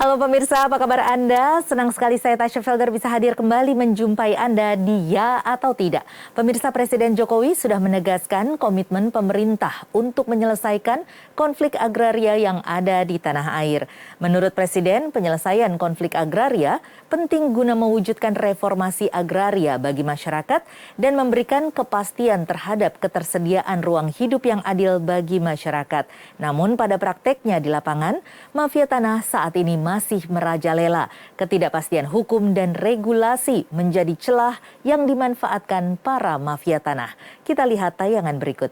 Halo pemirsa, apa kabar Anda? Senang sekali saya Tasya Felder bisa hadir kembali menjumpai Anda di Ya atau Tidak. Pemirsa, Presiden Jokowi sudah menegaskan komitmen pemerintah untuk menyelesaikan konflik agraria yang ada di tanah air. Menurut Presiden, penyelesaian konflik agraria penting guna mewujudkan reformasi agraria bagi masyarakat dan memberikan kepastian terhadap ketersediaan ruang hidup yang adil bagi masyarakat. Namun pada prakteknya di lapangan, mafia tanah saat ini masih merajalela. Ketidakpastian hukum dan regulasi menjadi celah yang dimanfaatkan para mafia tanah. Kita lihat tayangan berikut.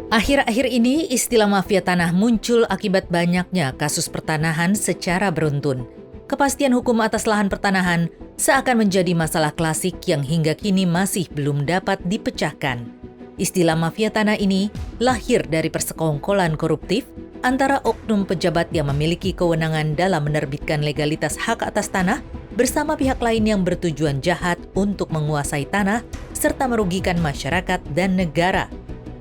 Akhir-akhir ini istilah mafia tanah muncul akibat banyaknya kasus pertanahan secara beruntun. Kepastian hukum atas lahan pertanahan seakan menjadi masalah klasik yang hingga kini masih belum dapat dipecahkan. Istilah mafia tanah ini lahir dari persekongkolan koruptif antara oknum pejabat yang memiliki kewenangan dalam menerbitkan legalitas hak atas tanah bersama pihak lain yang bertujuan jahat untuk menguasai tanah serta merugikan masyarakat dan negara.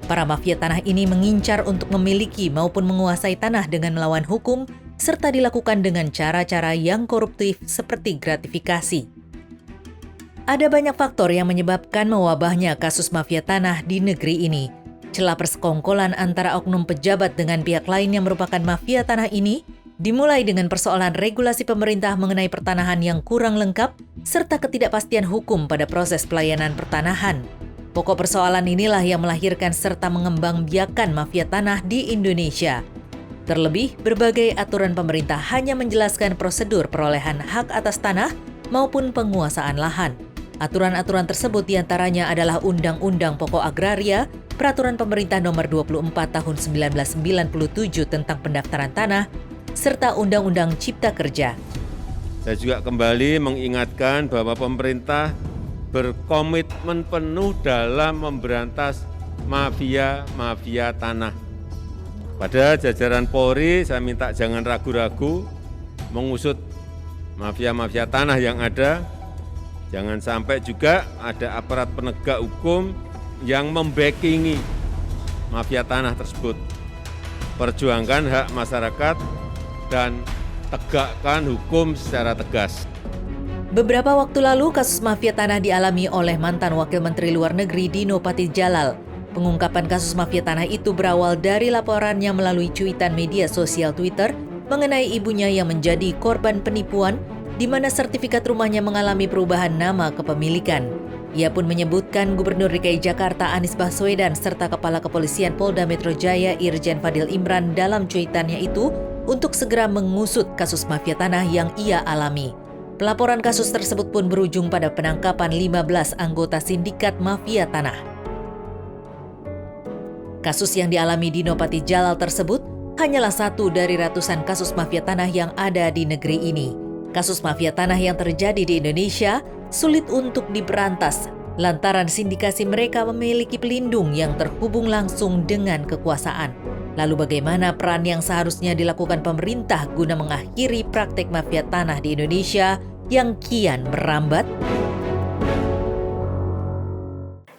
Para mafia tanah ini mengincar untuk memiliki maupun menguasai tanah dengan melawan hukum serta dilakukan dengan cara-cara yang koruptif seperti gratifikasi. Ada banyak faktor yang menyebabkan mewabahnya kasus mafia tanah di negeri ini. Celah persekongkolan antara oknum pejabat dengan pihak lain yang merupakan mafia tanah ini dimulai dengan persoalan regulasi pemerintah mengenai pertanahan yang kurang lengkap serta ketidakpastian hukum pada proses pelayanan pertanahan. Pokok persoalan inilah yang melahirkan serta mengembangbiakan mafia tanah di Indonesia. Terlebih, berbagai aturan pemerintah hanya menjelaskan prosedur perolehan hak atas tanah maupun penguasaan lahan. Aturan-aturan tersebut diantaranya adalah Undang-Undang Pokok Agraria, Peraturan Pemerintah Nomor 24 Tahun 1997 tentang Pendaftaran Tanah, serta Undang-Undang Cipta Kerja. Saya juga kembali mengingatkan bahwa pemerintah berkomitmen penuh dalam memberantas mafia tanah. Pada jajaran Polri, saya minta jangan ragu-ragu mengusut mafia tanah yang ada. Jangan sampai juga ada aparat penegak hukum yang membackingi mafia tanah tersebut. Perjuangkan hak masyarakat dan tegakkan hukum secara tegas. Beberapa waktu lalu, kasus mafia tanah dialami oleh mantan Wakil Menteri Luar Negeri Dino Patijalal. Pengungkapan kasus mafia tanah itu berawal dari laporannya melalui cuitan media sosial Twitter mengenai ibunya yang menjadi korban penipuan di mana sertifikat rumahnya mengalami perubahan nama kepemilikan. Ia pun menyebutkan Gubernur DKI Jakarta Anies Baswedan serta Kepala Kepolisian Polda Metro Jaya Irjen Fadil Imran dalam cuitannya itu untuk segera mengusut kasus mafia tanah yang ia alami. Pelaporan kasus tersebut pun berujung pada penangkapan 15 anggota sindikat mafia tanah. Kasus yang dialami Dino Patijalal tersebut hanyalah satu dari ratusan kasus mafia tanah yang ada di negeri ini. Kasus mafia tanah yang terjadi di Indonesia sulit untuk diberantas lantaran sindikasi mereka memiliki pelindung yang terhubung langsung dengan kekuasaan. Lalu bagaimana peran yang seharusnya dilakukan pemerintah guna mengakhiri praktek mafia tanah di Indonesia yang kian merambat?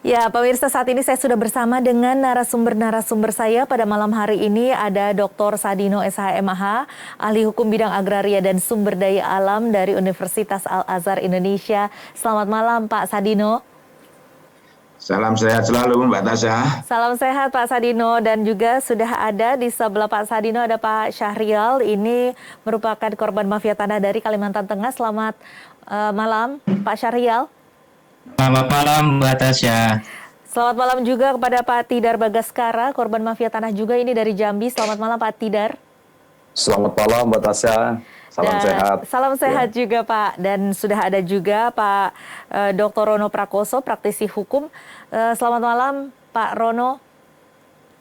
Ya, pemirsa, saat ini saya sudah bersama dengan narasumber saya pada malam hari ini. Ada Dr. Sadino SHMH, ahli hukum bidang agraria dan sumber daya alam dari Universitas Al-Azhar Indonesia. Selamat malam, Pak Sadino. Salam sehat selalu, Mbak Tasya. Salam sehat, Pak Sadino. Dan juga sudah ada di sebelah Pak Sadino ada Pak Syahrial. Ini merupakan korban mafia tanah dari Kalimantan Tengah. Selamat malam, Pak Syahrial. Selamat malam, Mbak Tasya. Selamat malam juga kepada Pak Tidar Bagaskara, korban mafia tanah juga ini dari Jambi. Selamat malam, Pak Tidar. Selamat malam, Mbak Tasya. Salam sehat. Salam sehat juga, Pak. Dan sudah ada juga Pak Dr. Rono Prakoso, praktisi hukum. Selamat malam, Pak Rono.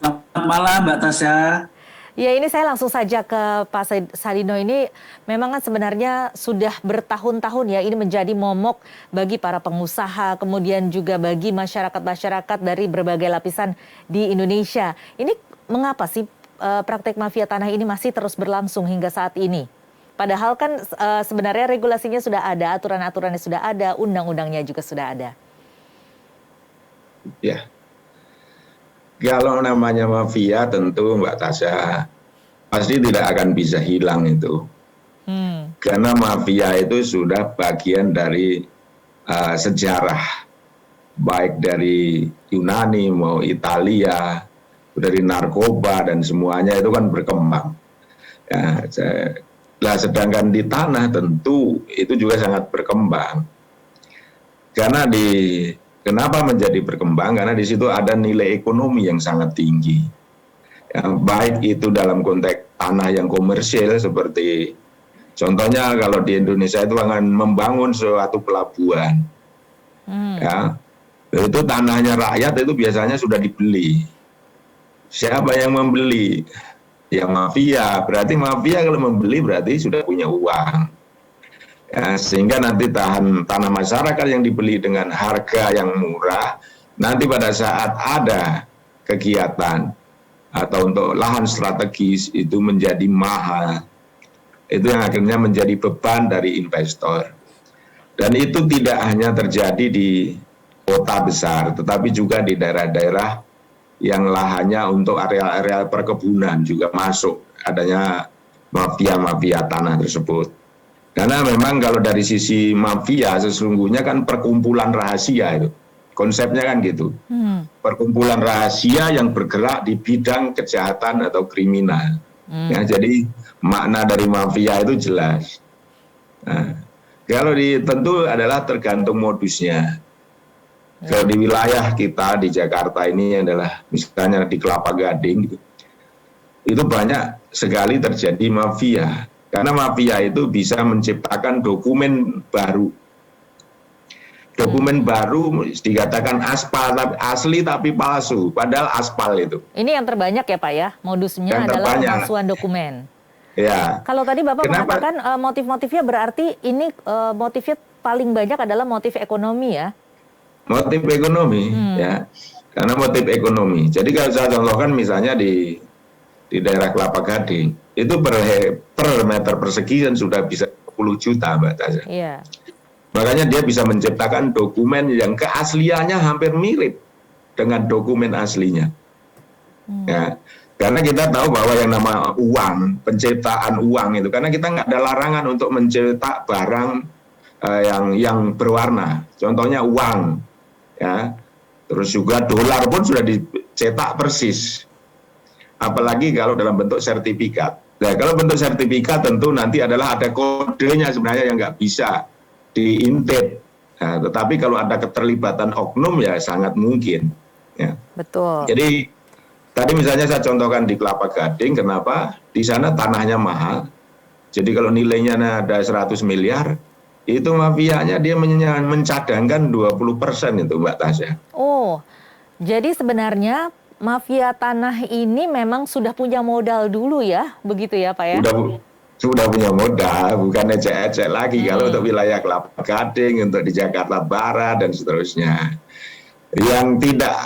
Selamat malam, Mbak Tasya. Ya, ini saya langsung saja ke Pak Sadino. Ini memang kan sebenarnya sudah bertahun-tahun ya ini menjadi momok bagi para pengusaha, kemudian juga bagi masyarakat-masyarakat dari berbagai lapisan di Indonesia. Ini mengapa sih praktek mafia tanah ini masih terus berlangsung hingga saat ini? Padahal kan sebenarnya regulasinya sudah ada, aturan-aturannya sudah ada, undang-undangnya juga sudah ada. Ya, kalau namanya mafia tentu Mbak Tasya pasti tidak akan bisa hilang itu. Karena mafia itu sudah bagian dari sejarah, baik dari Yunani mau Italia, dari narkoba dan semuanya itu kan berkembang. Ya, sedangkan di tanah tentu itu juga sangat berkembang. Karena kenapa menjadi berkembang? Karena di situ ada nilai ekonomi yang sangat tinggi. Ya, baik itu dalam konteks tanah yang komersil seperti contohnya kalau di Indonesia itu akan membangun suatu pelabuhan. Ya, itu tanahnya rakyat itu biasanya sudah dibeli. Siapa yang membeli? Ya mafia. Berarti mafia kalau membeli berarti sudah punya uang. Ya, sehingga nanti tanah masyarakat yang dibeli dengan harga yang murah, nanti pada saat ada kegiatan atau untuk lahan strategis itu menjadi mahal. Itu yang akhirnya menjadi beban dari investor. Dan itu tidak hanya terjadi di kota besar, tetapi juga di daerah-daerah yang lahannya untuk area-area perkebunan juga masuk adanya mafia-mafia tanah tersebut. Karena memang kalau dari sisi mafia sesungguhnya kan perkumpulan rahasia itu. Konsepnya kan gitu. Perkumpulan rahasia yang bergerak di bidang kejahatan atau kriminal. Ya, jadi makna dari mafia itu jelas. Nah, kalau tentu adalah tergantung modusnya. Kalau di wilayah kita di Jakarta ini adalah misalnya di Kelapa Gading, itu banyak sekali terjadi mafia. Karena mafia itu bisa menciptakan dokumen baru. Dokumen baru dikatakan aspal, tapi asli tapi palsu, padahal aspal itu. Ini yang terbanyak ya Pak ya, modusnya yang adalah terbanyak. pemalsuan dokumen. Ya. Kalau tadi Bapak mengatakan motif-motifnya berarti ini motifnya paling banyak adalah motif ekonomi ya? Motif ekonomi, ya. Karena motif ekonomi. Jadi kalau saya contohkan misalnya di daerah Kelapa Gading, itu per meter persegi kan sudah bisa 10 juta Mbak Tasya. Iya. Makanya dia bisa menciptakan dokumen yang keasliannya hampir mirip dengan dokumen aslinya. Ya, karena kita tahu bahwa yang nama uang, penciptaan uang itu, karena kita nggak ada larangan untuk mencetak barang yang berwarna. Contohnya uang, ya. Terus juga dolar pun sudah dicetak persis. Apalagi kalau dalam bentuk sertifikat. Nah, kalau bentuk sertifikat tentu nanti adalah ada kodenya sebenarnya yang nggak bisa diintip. Nah, tetapi kalau ada keterlibatan oknum ya sangat mungkin. Ya. Betul. Jadi tadi misalnya saya contohkan di Kelapa Gading, kenapa? Di sana tanahnya mahal. Jadi kalau nilainya ada 100 miliar, itu mafianya dia mencadangkan 20% itu Mbak Tasya. Oh, jadi sebenarnya mafia tanah ini memang sudah punya modal dulu ya, begitu ya Pak ya? Sudah punya modal, bukan ecek-ecek lagi kalau untuk wilayah Kelapa Gading, untuk di Jakarta Barat dan seterusnya. Yang tidak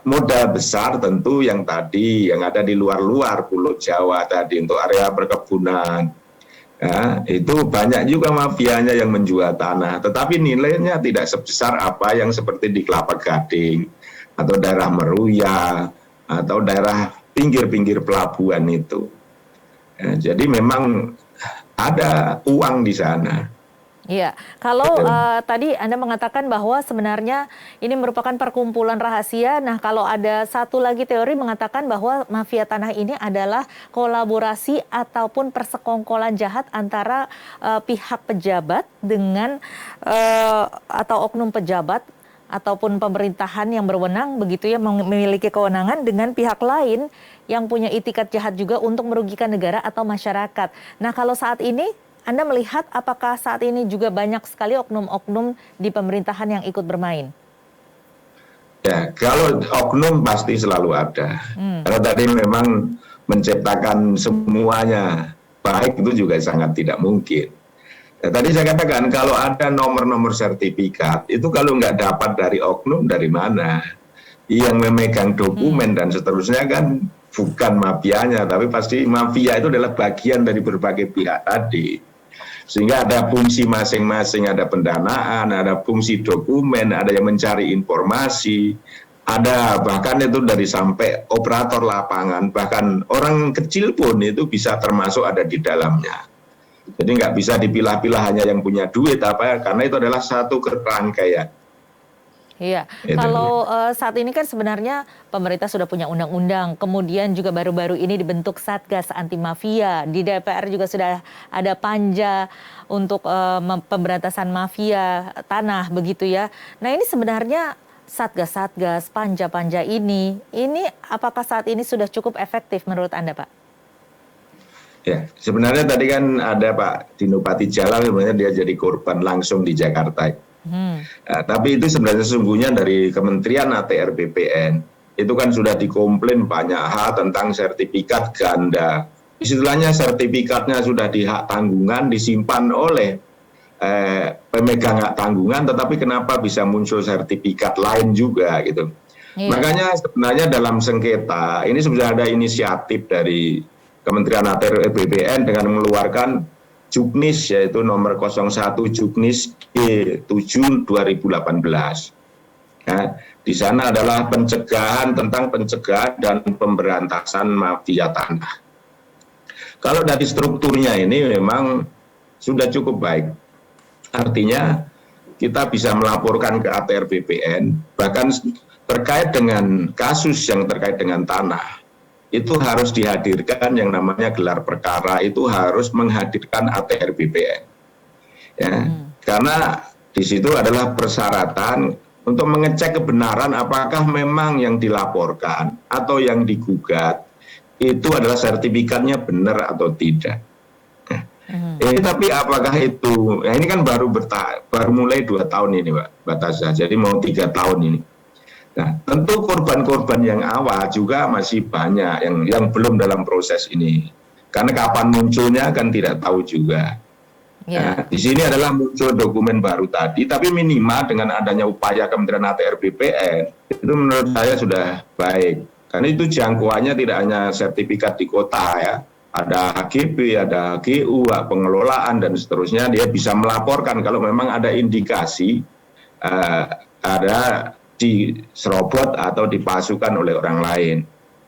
modal besar tentu yang tadi, yang ada di luar-luar Pulau Jawa tadi untuk area perkebunan. Ya, itu banyak juga mafianya yang menjual tanah, tetapi nilainya tidak sebesar apa yang seperti di Kelapa Gading atau daerah Meruya atau daerah pinggir-pinggir pelabuhan itu. Ya, jadi memang ada uang di sana. Iya, kalau tadi Anda mengatakan bahwa sebenarnya ini merupakan perkumpulan rahasia. Nah, kalau ada satu lagi teori mengatakan bahwa mafia tanah ini adalah kolaborasi ataupun persekongkolan jahat antara pihak pejabat dengan atau oknum pejabat ataupun pemerintahan yang berwenang begitu ya, memiliki kewenangan dengan pihak lain yang punya itikat jahat juga untuk merugikan negara atau masyarakat. Nah, kalau saat ini Anda melihat apakah saat ini juga banyak sekali oknum-oknum di pemerintahan yang ikut bermain? Ya, kalau oknum pasti selalu ada. Kalau tadi memang menciptakan semuanya baik itu juga sangat tidak mungkin. Ya, tadi saya katakan kalau ada nomor-nomor sertifikat itu kalau nggak dapat dari oknum dari mana? Yang memegang dokumen dan seterusnya kan bukan mafianya, tapi pasti mafia itu adalah bagian dari berbagai pihak tadi. Sehingga ada fungsi masing-masing, ada pendanaan, ada fungsi dokumen, ada yang mencari informasi, Ada bahkan itu dari sampai operator lapangan, bahkan orang kecil pun itu bisa termasuk ada di dalamnya. Jadi nggak bisa dipilah-pilah hanya yang punya duit karena itu adalah satu kerangkaian. Iya, Itu. kalau saat ini kan sebenarnya pemerintah sudah punya undang-undang, kemudian juga baru-baru ini dibentuk Satgas Anti Mafia, di DPR juga sudah ada panja untuk pemberantasan mafia tanah begitu ya. Nah ini sebenarnya Satgas-Satgas, panja-panja ini apakah saat ini sudah cukup efektif menurut Anda, Pak? Ya, sebenarnya tadi kan ada Pak Dino Patijalal, sebenarnya dia jadi korban langsung di Jakarta. Tapi itu sebenarnya sesungguhnya dari Kementerian ATR BPN itu kan sudah dikomplain banyak hal tentang sertifikat ganda. Istilahnya sertifikatnya sudah di hak tanggungan disimpan oleh pemegang hak tanggungan, tetapi kenapa bisa muncul sertifikat lain juga gitu. Iya. Makanya sebenarnya dalam sengketa ini sudah ada inisiatif dari Kementerian ATR BPN dengan mengeluarkan Juknis, yaitu nomor 01 Juknis E7 2018. Ya, di sana adalah tentang pencegahan dan pemberantasan mafia tanah. Kalau dari strukturnya ini memang sudah cukup baik. Artinya kita bisa melaporkan ke ATR BPN, bahkan terkait dengan kasus yang terkait dengan tanah. Itu harus dihadirkan yang namanya gelar perkara, itu harus menghadirkan ATR BPN. Ya, karena di situ adalah persyaratan untuk mengecek kebenaran apakah memang yang dilaporkan atau yang digugat itu adalah sertifikatnya benar atau tidak. Tapi apakah itu, ini kan baru mulai 2 tahun ini Mbak Tasya, jadi mau 3 tahun ini. Nah, tentu korban-korban yang awal juga masih banyak yang belum dalam proses ini. Karena kapan munculnya kan tidak tahu juga. Nah, di sini adalah muncul dokumen baru tadi, tapi minimal dengan adanya upaya Kementerian ATR BPN, itu menurut saya sudah baik. Karena itu jangkauannya tidak hanya sertifikat di kota ya, ada HGB, ada HGU, pengelolaan, dan seterusnya. Dia bisa melaporkan kalau memang ada indikasi ada diserobot atau dipalsukan oleh orang lain.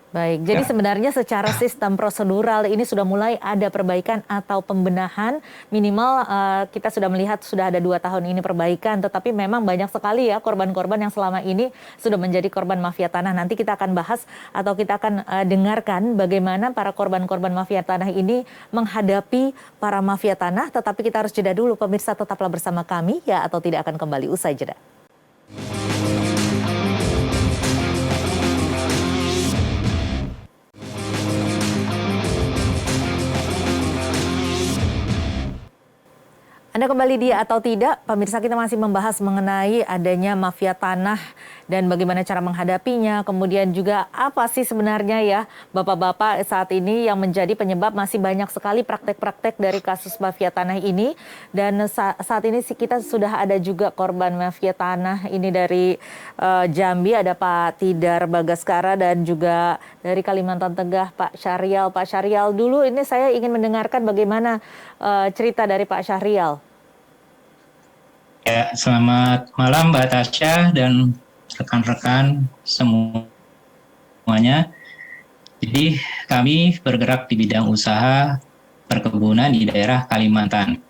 Baik, jadi sebenarnya secara sistem prosedural ini sudah mulai ada perbaikan atau pembenahan. Minimal kita sudah melihat sudah ada 2 tahun ini perbaikan, tetapi memang banyak sekali ya korban-korban yang selama ini sudah menjadi korban mafia tanah. Nanti kita akan bahas atau kita akan dengarkan bagaimana para korban-korban mafia tanah ini menghadapi para mafia tanah. Tetapi kita harus jeda dulu, pemirsa, tetaplah bersama kami ya, atau tidak akan kembali usai jeda. Anda kembali di Atau Tidak, pemirsa, kita masih membahas mengenai adanya mafia tanah dan bagaimana cara menghadapinya. Kemudian juga apa sih sebenarnya ya Bapak-Bapak saat ini yang menjadi penyebab masih banyak sekali praktek-praktek dari kasus mafia tanah ini. Dan saat ini kita sudah ada juga korban mafia tanah ini dari Jambi, ada Pak Tidar Bagaskara, dan juga dari Kalimantan Tengah Pak Syahrial. Pak Syahrial, dulu ini saya ingin mendengarkan bagaimana cerita dari Pak Syahrial. Ya, selamat malam Mbak Tasya dan rekan-rekan semuanya. Jadi kami bergerak di bidang usaha perkebunan di daerah Kalimantan.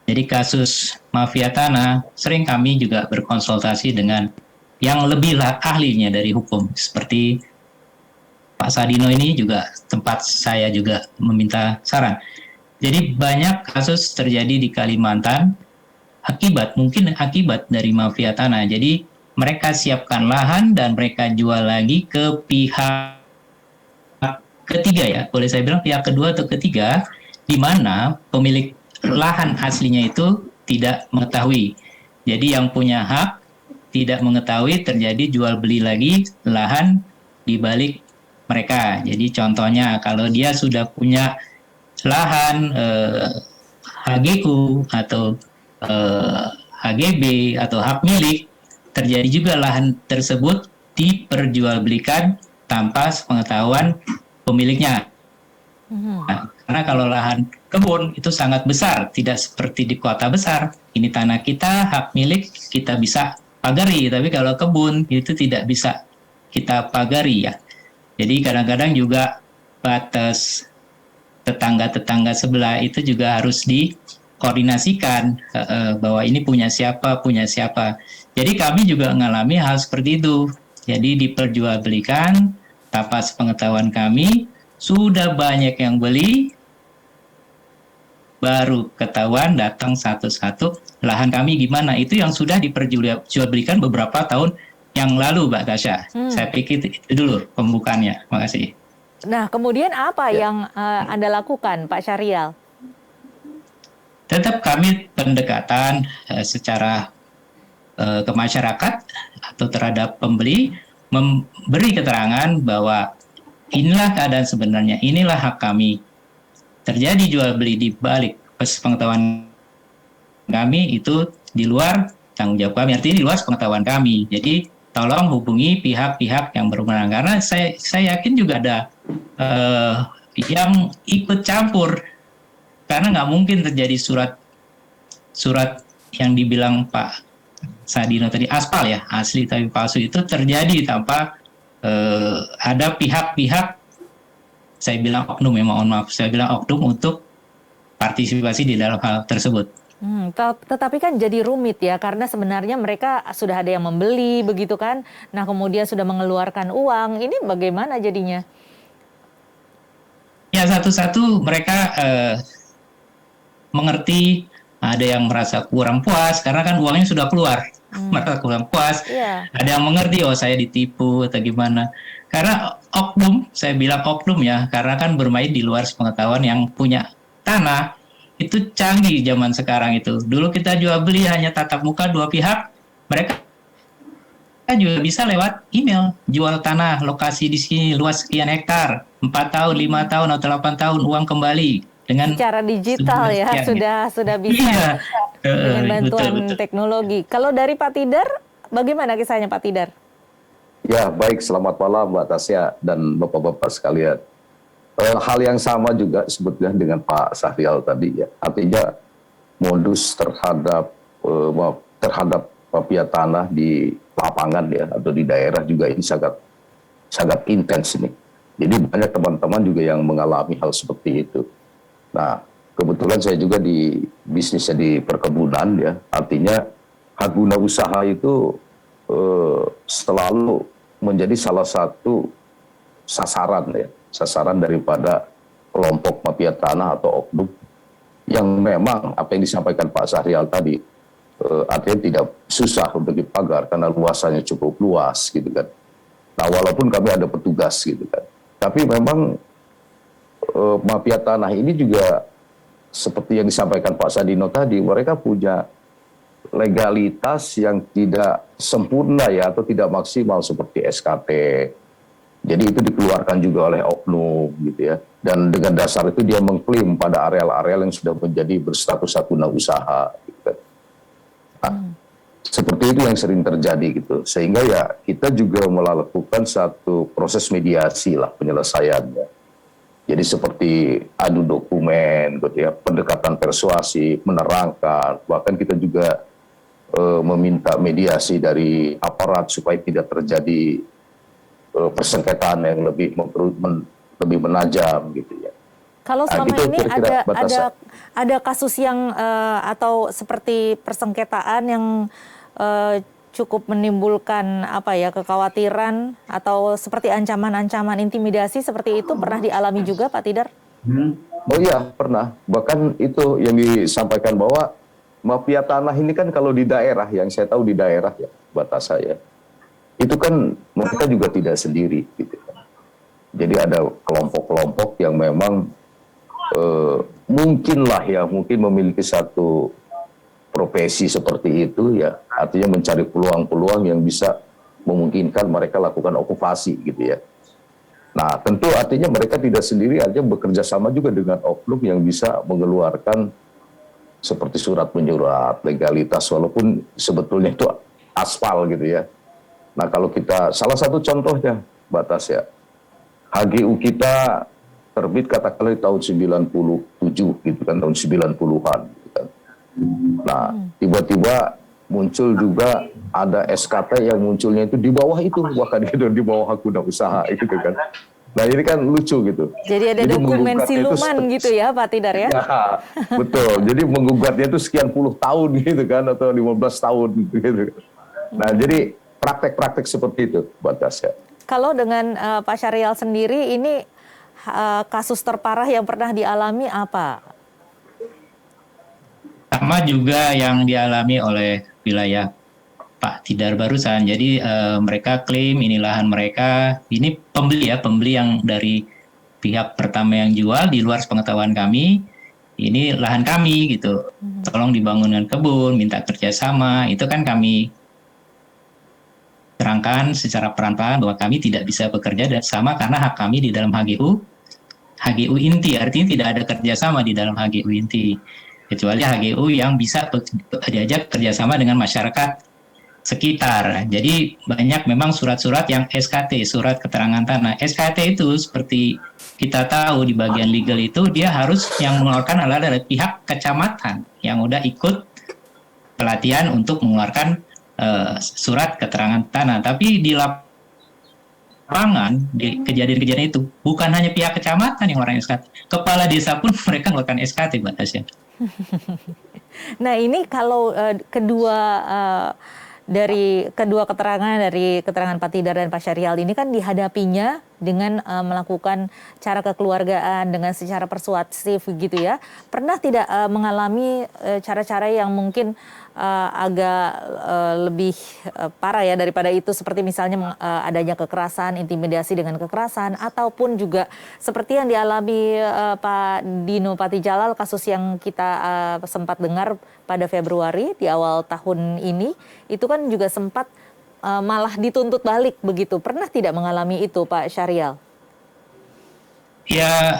Jadi kasus mafia tanah sering kami juga berkonsultasi dengan yang lebih ahlinya dari hukum, seperti Pak Sadino ini juga tempat saya juga meminta saran. Jadi banyak kasus terjadi di Kalimantan akibat dari mafia tanah. Jadi mereka siapkan lahan dan mereka jual lagi ke pihak ketiga ya, boleh saya bilang pihak kedua atau ketiga, di mana pemilik lahan aslinya itu tidak mengetahui. Jadi yang punya hak tidak mengetahui, terjadi jual beli lagi lahan di balik mereka. Jadi contohnya kalau dia sudah punya lahan HGU atau HGB atau hak milik, terjadi juga lahan tersebut diperjualbelikan tanpa sepengetahuan pemiliknya. Nah, karena kalau lahan kebun itu sangat besar, tidak seperti di kota besar. Ini tanah kita, hak milik, kita bisa pagari, tapi kalau kebun itu tidak bisa kita pagari ya. Jadi kadang-kadang juga batas tetangga-tetangga sebelah itu juga harus dikoordinasikan bahwa ini punya siapa. Jadi kami juga mengalami hal seperti itu. Jadi diperjualbelikan, tanpa sepengetahuan kami, sudah banyak yang beli, baru ketahuan datang satu-satu, lahan kami gimana. Itu yang sudah diperjualbelikan beberapa tahun yang lalu, Mbak Tasya. Saya pikir itu dulu pembukaannya. Terima kasih. Nah, kemudian apa yang Anda lakukan, Pak Syahrial? Tetap kami pendekatan secara ke masyarakat atau terhadap pembeli, memberi keterangan bahwa inilah keadaan sebenarnya, inilah hak kami. Terjadi jual beli di balik pengetahuan kami itu di luar tanggung jawab kami, artinya di luar pengetahuan kami. Jadi tolong hubungi pihak-pihak yang berwenang, karena saya yakin juga ada yang ikut campur, karena nggak mungkin terjadi surat yang dibilang Pak Sadino tadi aspal ya, asli tapi palsu, itu terjadi tanpa ada pihak-pihak, saya bilang oknum ya, mohon maaf, saya bilang oknum untuk partisipasi di dalam hal tersebut. Tetapi kan jadi rumit ya, karena sebenarnya mereka sudah ada yang membeli begitu kan, nah kemudian sudah mengeluarkan uang, ini bagaimana jadinya? Ya, satu-satu mereka mengerti, ada yang merasa kurang puas karena kan uangnya sudah keluar, merasa kurang puas. Ada yang mengerti, oh saya ditipu atau gimana. Karena oknum, saya bilang oknum ya, karena kan bermain di luar pengetahuan. Yang punya tanah itu canggih zaman sekarang itu. Dulu kita jual beli hanya tatap muka dua pihak, mereka juga bisa lewat email, jual tanah, lokasi di sini, luas sekian hektar, 4 tahun, 5 tahun, atau 8 tahun, uang kembali. Dengan secara digital ya, sudah bisa dengan bantuan betul. Teknologi. Kalau dari Pak Tidar, bagaimana kisahnya Pak Tidar? Ya, baik. Selamat malam Mbak Tasya dan Bapak-Bapak sekalian. Hal yang sama juga sebetulnya dengan Pak Syahrial tadi ya. Artinya modus terhadap mafia tanah di lapangan ya, atau di daerah juga ini sangat intens ini. Jadi banyak teman-teman juga yang mengalami hal seperti itu. Nah, kebetulan saya juga di bisnisnya di perkebunan ya, artinya hak guna usaha itu selalu menjadi salah satu sasaran daripada kelompok mafia tanah atau oknum yang memang apa yang disampaikan Pak Syahrial tadi, artinya tidak susah untuk dipagar karena luasannya cukup luas gitu kan. Nah, walaupun kami ada petugas gitu kan, tapi memang mafia tanah ini juga seperti yang disampaikan Pak Sadino tadi, mereka punya legalitas yang tidak sempurna ya, atau tidak maksimal seperti SKT. Jadi itu dikeluarkan juga oleh oknum gitu ya. Dan dengan dasar itu dia mengklaim pada areal-areal yang sudah menjadi berstatus hak guna usaha. Gitu. Nah, seperti itu yang sering terjadi gitu. Sehingga ya kita juga melakukan satu proses mediasi lah penyelesaiannya. Jadi seperti adu dokumen, gitu ya, pendekatan persuasi, menerangkan, bahkan kita juga meminta mediasi dari aparat supaya tidak terjadi persengketaan yang lebih menajam, gitu ya. Kalau selama ini ada kasus yang atau seperti persengketaan yang cukup menimbulkan kekhawatiran atau seperti ancaman-ancaman intimidasi seperti itu pernah dialami juga Pak Tidar? Oh iya, pernah. Bahkan itu yang disampaikan bahwa mafia tanah ini kan kalau di daerah, yang saya tahu di daerah ya, batas saya, itu kan mereka juga tidak sendiri gitu. Jadi ada kelompok-kelompok yang memang mungkin memiliki satu profesi seperti itu ya, artinya mencari peluang-peluang yang bisa memungkinkan mereka lakukan okupasi gitu ya. Nah, tentu artinya mereka tidak sendiri, aja bekerja sama juga dengan oknum yang bisa mengeluarkan seperti surat menyurat, legalitas, walaupun sebetulnya itu aspal gitu ya. Nah, kalau kita, salah satu contohnya, batas ya, HGU kita terbit katakanlah di tahun 97 gitu kan, tahun 90-an. Gitu kan. Nah, tiba-tiba muncul juga ada SKT yang munculnya itu di bawah itu, bahkan gitu di bawah guna usaha gitu kan. Nah ini kan lucu gitu. Jadi ada dokumen siluman gitu ya Pak Tidar ya? Ya, betul. Jadi menggugatnya itu sekian puluh tahun gitu kan, atau 15 tahun gitu. Nah jadi praktek-praktek seperti itu Mbak Tasya. Kalau dengan Pak Syahrial sendiri ini kasus terparah yang pernah dialami apa? Sama juga yang dialami oleh wilayah Pak Tidar barusan. Jadi mereka klaim ini lahan mereka, ini pembeli yang dari pihak pertama yang jual di luar pengetahuan kami, ini lahan kami gitu. Tolong dibangunkan kebun, minta kerjasama, itu kan kami terangkan secara pelan-pelan bahwa kami tidak bisa bekerja sama karena hak kami di dalam HGU inti, artinya tidak ada kerjasama di dalam HGU inti. Kecuali HGU yang bisa diajak kerjasama dengan masyarakat sekitar. Jadi banyak memang surat-surat yang SKT, surat keterangan tanah. SKT itu seperti kita tahu di bagian legal itu dia harus yang mengeluarkan adalah dari pihak kecamatan yang udah ikut pelatihan untuk mengeluarkan surat keterangan tanah. Tapi di lapangan, di kejadian-kejadian itu bukan hanya pihak kecamatan yang mengeluarkan SKT, kepala desa pun mereka mengeluarkan SKT, Mbak Tasya. Nah ini kalau dari kedua keterangan Pak Tidar dan Pak Syahrial ini kan dihadapinya dengan melakukan cara kekeluargaan dengan secara persuasif gitu ya. Pernah tidak mengalami cara-cara yang mungkin agak lebih parah ya daripada itu, seperti misalnya adanya kekerasan, intimidasi dengan kekerasan, ataupun juga seperti yang dialami Pak Dino Patijalal, kasus yang kita sempat dengar pada Februari di awal tahun ini, itu kan juga sempat malah dituntut balik begitu. Pernah tidak mengalami itu Pak Syahrial? Ya,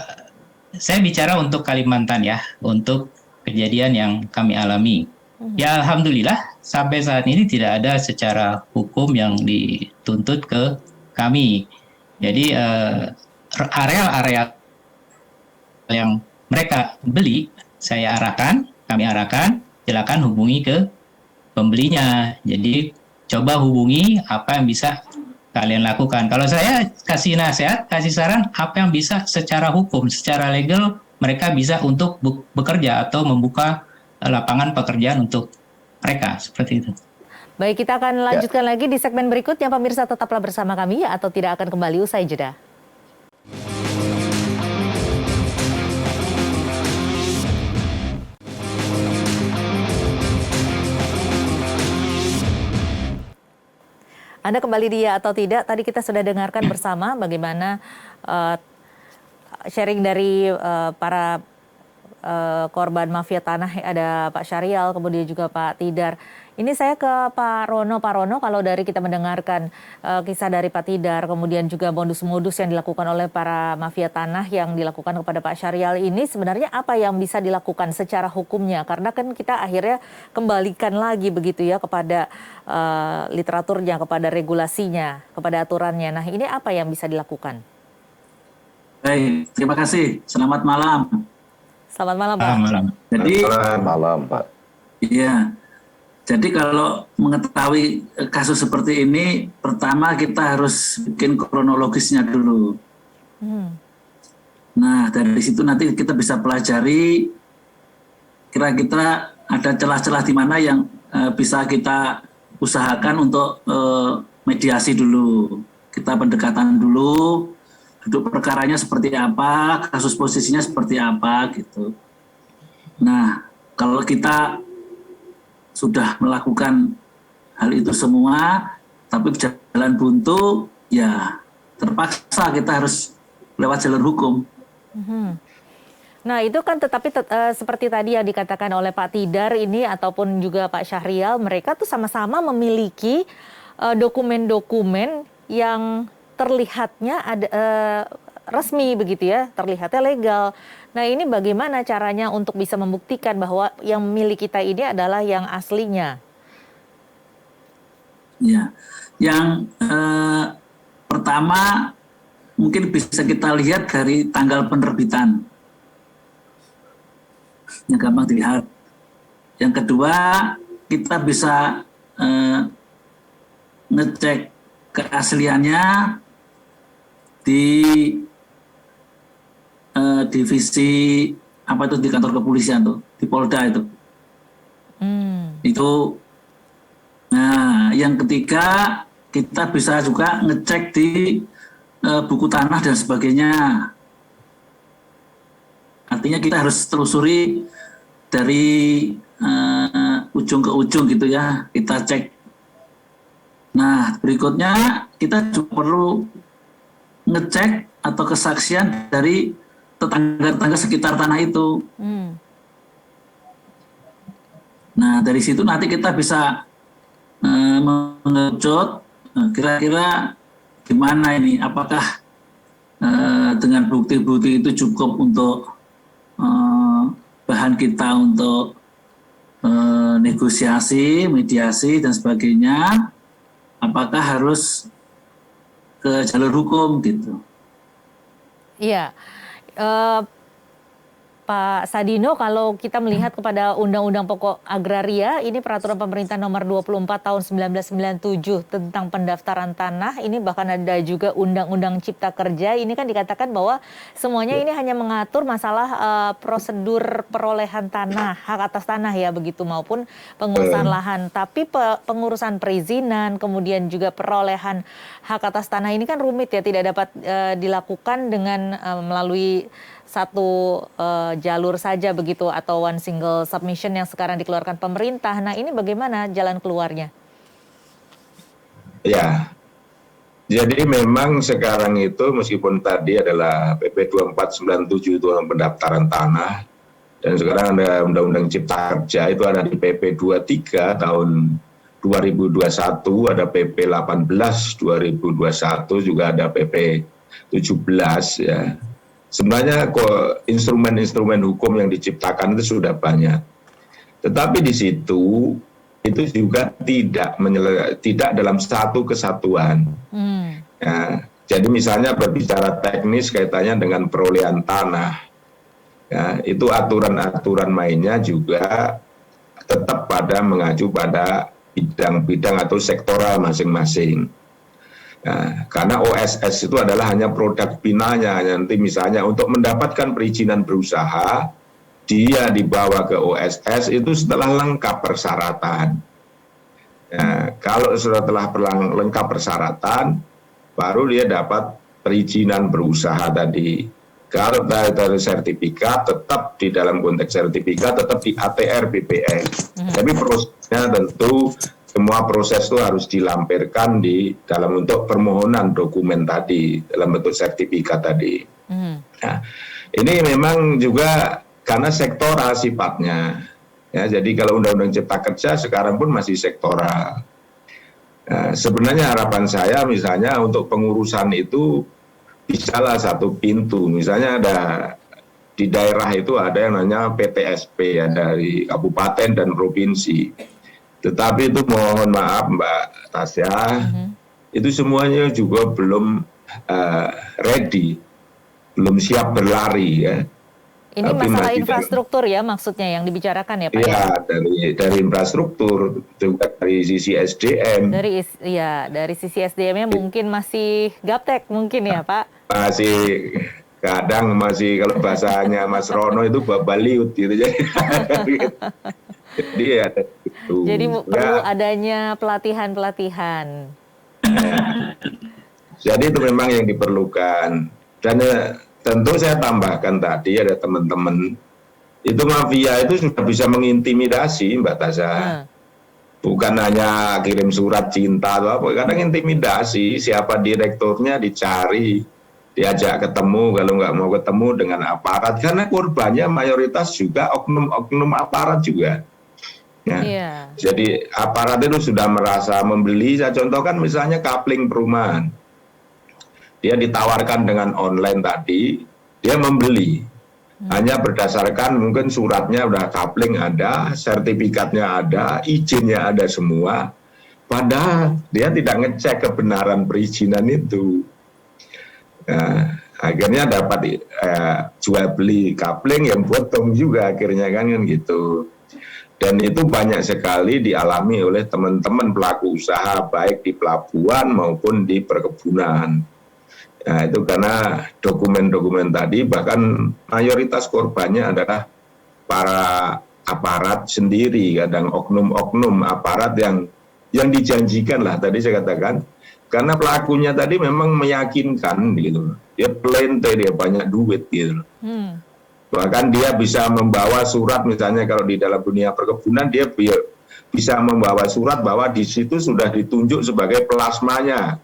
saya bicara untuk Kalimantan ya, untuk kejadian yang kami alami. Ya alhamdulillah sampai saat ini tidak ada secara hukum yang dituntut ke kami. Jadi area-area yang mereka beli kami arahkan, silakan hubungi ke pembelinya. Jadi coba hubungi apa yang bisa kalian lakukan. Kalau saya kasih nasihat, kasih saran apa yang bisa secara hukum, secara legal mereka bisa untuk bekerja atau membuka lapangan pekerjaan untuk mereka, seperti itu. Baik, kita akan lanjutkan lagi di segmen berikutnya. Pemirsa tetaplah bersama kami atau tidak akan kembali usai jeda. Anda kembali di atau tidak, tadi kita sudah dengarkan bersama bagaimana sharing dari para korban mafia tanah, ada Pak Syahrial, kemudian juga Pak Tidar. Ini saya ke Pak Rono. Pak Rono, kalau dari kita mendengarkan kisah dari Pak Tidar, kemudian juga modus-modus yang dilakukan oleh para mafia tanah yang dilakukan kepada Pak Syahrial ini, sebenarnya apa yang bisa dilakukan secara hukumnya? Karena kan kita akhirnya kembalikan lagi begitu ya kepada literaturnya, kepada regulasinya, kepada aturannya. Nah ini apa yang bisa dilakukan? Baik, terima kasih. Selamat malam. Selamat malam Pak. Malam. Jadi, Malam Pak. iya. Jadi kalau mengetahui kasus seperti ini, pertama kita harus bikin kronologisnya dulu. Nah, dari situ nanti kita bisa pelajari kira-kira ada celah-celah di mana yang bisa kita usahakan untuk mediasi dulu. Kita pendekatan dulu, duduk perkaranya seperti apa, kasus posisinya seperti apa gitu. Nah, kalau kita sudah melakukan hal itu semua, tapi berjalan buntu, ya terpaksa kita harus lewat jalur hukum. Nah itu kan seperti tadi yang dikatakan oleh Pak Tidar ini ataupun juga Pak Syahrial, mereka tuh sama-sama memiliki dokumen-dokumen yang terlihatnya ada resmi begitu ya, terlihatnya legal. Nah ini bagaimana caranya untuk bisa membuktikan bahwa yang milik kita ini adalah yang aslinya? Ya, yang pertama mungkin bisa kita lihat dari tanggal penerbitan, yang gampang dilihat. Yang kedua kita bisa ngecek keasliannya di divisi apa itu, di kantor kepolisian tuh, di Polda itu. Itu. Nah, yang ketiga kita bisa juga ngecek di buku tanah dan sebagainya. Artinya kita harus telusuri dari ujung ke ujung gitu ya, kita cek. Nah, berikutnya kita juga perlu ngecek atau kesaksian dari tetangga-tetangga sekitar tanah itu. Nah, dari situ nanti kita bisa mengerucut kira-kira gimana ini, apakah dengan bukti-bukti itu cukup untuk bahan kita untuk negosiasi, mediasi dan sebagainya, apakah harus ke jalur hukum gitu. Iya, Pak Sadino, kalau kita melihat kepada Undang-Undang Pokok Agraria, ini peraturan pemerintah nomor 24 tahun 1997 tentang pendaftaran tanah, ini bahkan ada juga Undang-Undang Cipta Kerja, ini kan dikatakan bahwa semuanya ini hanya mengatur masalah prosedur perolehan tanah, hak atas tanah ya begitu, maupun pengurusan lahan. Tapi pengurusan perizinan, kemudian juga perolehan hak atas tanah ini kan rumit ya, tidak dapat dilakukan dengan melalui satu jalur saja begitu, atau one single submission yang sekarang dikeluarkan pemerintah. Nah, ini bagaimana jalan keluarnya? Ya, jadi memang sekarang itu meskipun tadi adalah PP 2497 itu pendaftaran tanah, dan sekarang ada Undang-Undang Cipta Kerja itu ada di PP 23 tahun 2021, ada PP 18 2021, juga ada PP 17 ya. Sebenarnya instrumen-instrumen hukum yang diciptakan itu sudah banyak, tetapi di situ itu juga tidak dalam satu kesatuan. Ya, jadi misalnya berbicara teknis kaitannya dengan perolehan tanah, ya, itu aturan-aturan mainnya juga tetap mengacu pada bidang-bidang atau sektoral masing-masing. Nah, karena OSS itu adalah hanya produk binanya. Nanti misalnya untuk mendapatkan perizinan berusaha, dia dibawa ke OSS itu setelah lengkap persyaratan. Nah, kalau setelah lengkap persyaratan, baru dia dapat perizinan berusaha tadi. Kalau dari sertifikat, tetap di dalam konteks sertifikat, tetap di ATR BPN. Tapi prosesnya tentu semua proses itu harus dilampirkan di dalam bentuk permohonan dokumen tadi, dalam bentuk sertifikat tadi. Nah, ini memang juga karena sektoral sifatnya. Ya, jadi kalau Undang-Undang Cipta Kerja sekarang pun masih sektoral. Nah, sebenarnya harapan saya misalnya untuk pengurusan itu bisalah satu pintu. Misalnya ada di daerah itu ada yang namanya PTSP ya, dari kabupaten dan provinsi. Tetapi itu mohon maaf Mbak Tasya, itu semuanya juga belum ready, belum siap berlari ya. Ini tapi masalah infrastruktur ya maksudnya yang dibicarakan ya Pak? Iya, dari infrastruktur, juga dari sisi SDM. Dari sisi SDM-nya mungkin masih gaptek mungkin ya Pak? Kadang masih kalau bahasanya Mas Rono itu babaliut gitu. Jadi ya itu. Jadi perlu adanya pelatihan-pelatihan. Jadi itu memang yang diperlukan. Dan tentu saya tambahkan tadi ada teman-teman itu mafia itu sudah bisa mengintimidasi Mbak Tasya. Bukan hanya kirim surat cinta atau apa, kadang intimidasi, siapa direkturnya dicari, diajak ketemu, kalau nggak mau ketemu dengan aparat, karena korbannya mayoritas juga oknum-oknum aparat juga. Ya. Jadi aparat itu sudah merasa membeli. Saya contohkan misalnya kapling perumahan, dia ditawarkan dengan online tadi, dia membeli hanya berdasarkan mungkin suratnya udah kapling ada, sertifikatnya ada, izinnya ada semua, padahal dia tidak ngecek kebenaran perizinan itu. Nah, akhirnya dapat jual beli kapling yang potong juga akhirnya kan gitu. Dan itu banyak sekali dialami oleh teman-teman pelaku usaha baik di pelabuhan maupun di perkebunan. Nah, itu karena dokumen-dokumen tadi bahkan mayoritas korbannya adalah para aparat sendiri, kadang oknum-oknum aparat yang dijanjikan lah tadi saya katakan, karena pelakunya tadi memang meyakinkan gitu, dia plente, dia banyak duit gitu. Bahkan dia bisa membawa surat, misalnya kalau di dalam dunia perkebunan dia bisa membawa surat bahwa di situ sudah ditunjuk sebagai plasmanya.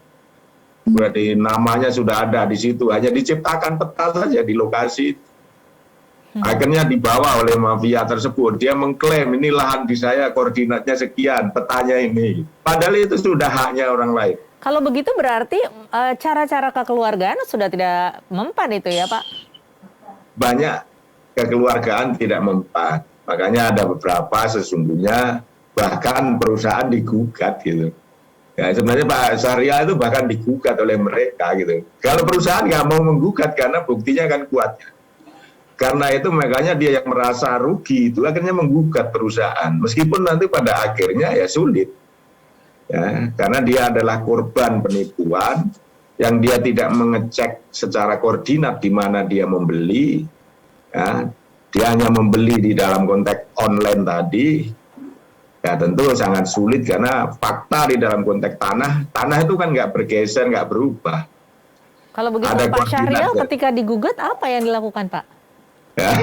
Berarti namanya sudah ada di situ, hanya diciptakan peta saja di lokasi. Akhirnya dibawa oleh mafia tersebut, dia mengklaim ini lahan di saya, koordinatnya sekian, petanya ini. Padahal itu sudah haknya orang lain. Kalau begitu berarti cara-cara kekeluargaan sudah tidak mempan itu ya Pak? Banyak kekeluargaan tidak mempan. Makanya ada beberapa sesungguhnya bahkan perusahaan digugat gitu. Ya, sebenarnya Pak Syahrial itu bahkan digugat oleh mereka gitu. Kalau perusahaan nggak mau menggugat karena buktinya kan kuat. Karena itu makanya dia yang merasa rugi itu akhirnya menggugat perusahaan. Meskipun nanti pada akhirnya ya sulit. Ya, karena dia adalah korban penipuan yang dia tidak mengecek secara koordinat di mana dia membeli. Ya, dia hanya membeli di dalam konteks online tadi. Ya tentu sangat sulit karena fakta di dalam konteks tanah itu kan nggak bergeser, nggak berubah. Kalau begitu Ada Pak Syahrial koordinat. ketika digugat apa yang dilakukan Pak? Ya.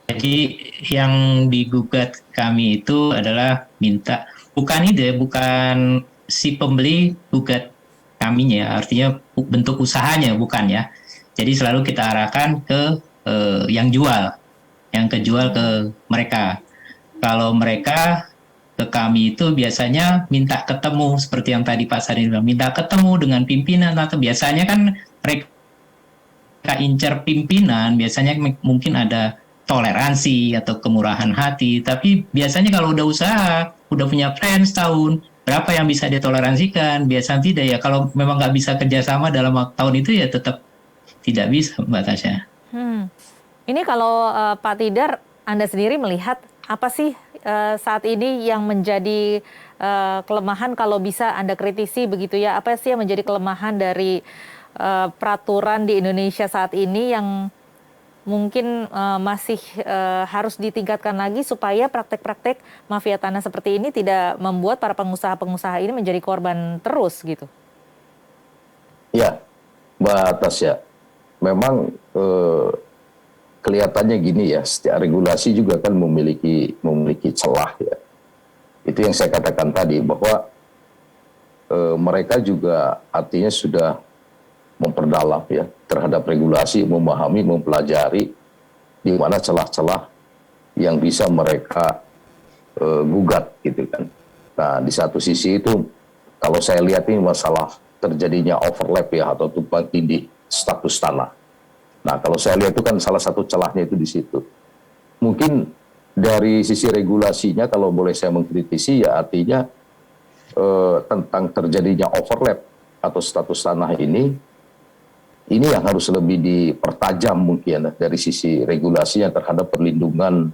Jadi yang digugat kami itu adalah minta, bukan si pembeli gugat kaminya, artinya bentuk usahanya bukan ya. Jadi selalu kita arahkan ke yang jual, yang kejual ke mereka. Kalau mereka ke kami itu biasanya minta ketemu, seperti yang tadi Pak Sari bilang, minta ketemu dengan pimpinan, atau biasanya kan mereka incar pimpinan, biasanya mungkin ada toleransi atau kemurahan hati, tapi biasanya kalau udah usaha, udah punya plan setahun, berapa yang bisa ditoleransikan, biasanya tidak ya. Kalau memang nggak bisa kerjasama dalam tahun itu ya tetap tidak bisa, Mbak Tasya. Ini kalau Pak Tidar, Anda sendiri melihat apa sih saat ini yang menjadi kelemahan kalau bisa Anda kritisi begitu ya? Apa sih yang menjadi kelemahan dari peraturan di Indonesia saat ini yang mungkin masih harus ditingkatkan lagi supaya praktek-praktek mafia tanah seperti ini tidak membuat para pengusaha-pengusaha ini menjadi korban terus gitu? Ya, Mbak Tasya, memang kelihatannya gini ya, setiap regulasi juga kan memiliki celah ya. Itu yang saya katakan tadi, bahwa mereka juga artinya sudah memperdalam ya terhadap regulasi, memahami, mempelajari di mana celah-celah yang bisa mereka gugat gitu kan. Nah, di satu sisi itu kalau saya lihat ini masalah terjadinya overlap ya atau tumpang tindih status tanah. Nah, kalau saya lihat itu kan salah satu celahnya itu di situ. Mungkin dari sisi regulasinya kalau boleh saya mengkritisi ya artinya tentang terjadinya overlap atau status tanah ini yang harus lebih dipertajam mungkin dari sisi regulasinya terhadap perlindungan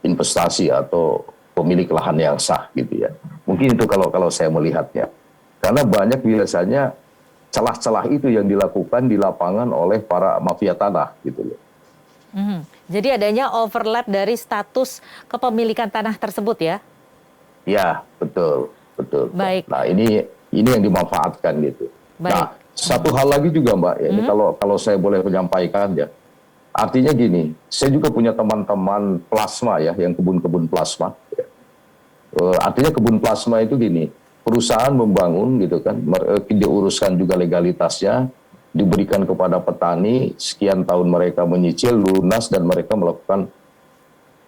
investasi atau pemilik lahan yang sah gitu ya. Mungkin itu kalau saya melihatnya. Karena banyak biasanya celah-celah itu yang dilakukan di lapangan oleh para mafia tanah gitu loh. Jadi adanya overlap dari status kepemilikan tanah tersebut ya? Ya, betul. Baik. Nah, ini yang dimanfaatkan gitu. Baik. Nah, satu hal lagi juga Mbak, ya, ini kalau saya boleh menyampaikan ya. Artinya gini, saya juga punya teman-teman plasma ya, yang kebun-kebun plasma. Ya. Artinya kebun plasma itu gini, perusahaan membangun gitu kan, diuruskan juga legalitasnya, diberikan kepada petani, sekian tahun mereka menyicil, lunas, dan mereka melakukan